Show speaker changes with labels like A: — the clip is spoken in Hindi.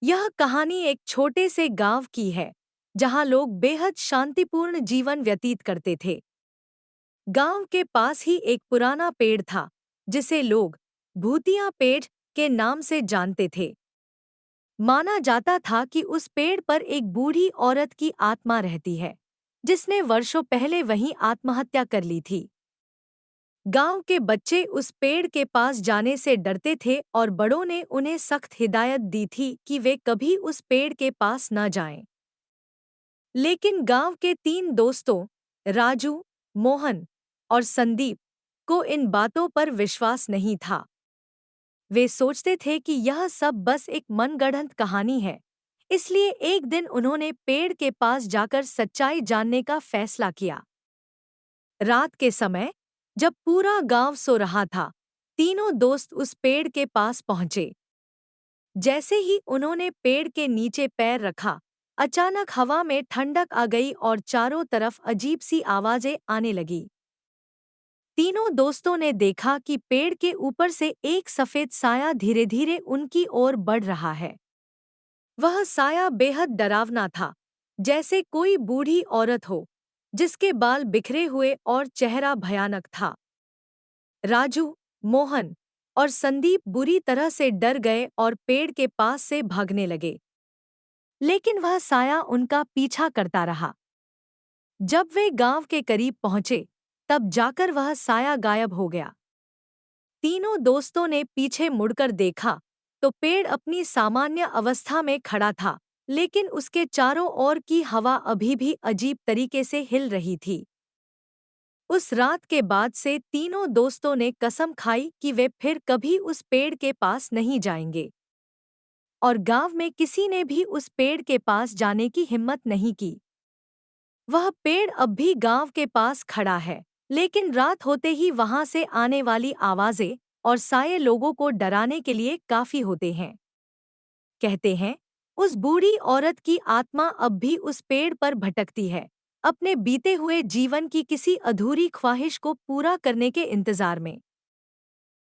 A: यह कहानी एक छोटे से गांव की है जहां लोग बेहद शांतिपूर्ण जीवन व्यतीत करते थे। गांव के पास ही एक पुराना पेड़ था जिसे लोग भूतिया पेड़ के नाम से जानते थे। माना जाता था कि उस पेड़ पर एक बूढ़ी औरत की आत्मा रहती है जिसने वर्षों पहले वहीं आत्महत्या कर ली थी। गांव के बच्चे उस पेड़ के पास जाने से डरते थे और बड़ों ने उन्हें सख्त हिदायत दी थी कि वे कभी उस पेड़ के पास न जाएं। लेकिन गांव के तीन दोस्तों राजू, मोहन और संदीप को इन बातों पर विश्वास नहीं था। वे सोचते थे कि यह सब बस एक मनगढ़ंत कहानी है। इसलिए एक दिन उन्होंने पेड़ के पास जाकर सच्चाई जानने का फैसला किया। रात के समय जब पूरा गांव सो रहा था, तीनों दोस्त उस पेड़ के पास पहुंचे। जैसे ही उन्होंने पेड़ के नीचे पैर रखा, अचानक हवा में ठंडक आ गई और चारों तरफ अजीब सी आवाजें आने लगी। तीनों दोस्तों ने देखा कि पेड़ के ऊपर से एक सफेद साया धीरे धीरे उनकी ओर बढ़ रहा है। वह साया बेहद डरावना था, जैसे कोई बूढ़ी औरत हो जिसके बाल बिखरे हुए और चेहरा भयानक था। राजू, मोहन और संदीप बुरी तरह से डर गए और पेड़ के पास से भागने लगे। लेकिन वह साया उनका पीछा करता रहा। जब वे गांव के करीब पहुंचे, तब जाकर वह साया गायब हो गया। तीनों दोस्तों ने पीछे मुड़कर देखा तो पेड़ अपनी सामान्य अवस्था में खड़ा था, लेकिन उसके चारों ओर की हवा अभी भी अजीब तरीके से हिल रही थी। उस रात के बाद से तीनों दोस्तों ने कसम खाई कि वे फिर कभी उस पेड़ के पास नहीं जाएंगे। और गांव में किसी ने भी उस पेड़ के पास जाने की हिम्मत नहीं की। वह पेड़ अब भी गांव के पास खड़ा है, लेकिन रात होते ही वहां से आने वाली आवाजें और साये लोगों को डराने के लिए काफी होते हैं। कहते हैं, उस बूढ़ी औरत की आत्मा अब भी उस पेड़ पर भटकती है, अपने बीते हुए जीवन की किसी अधूरी ख्वाहिश को पूरा करने के इंतजार में।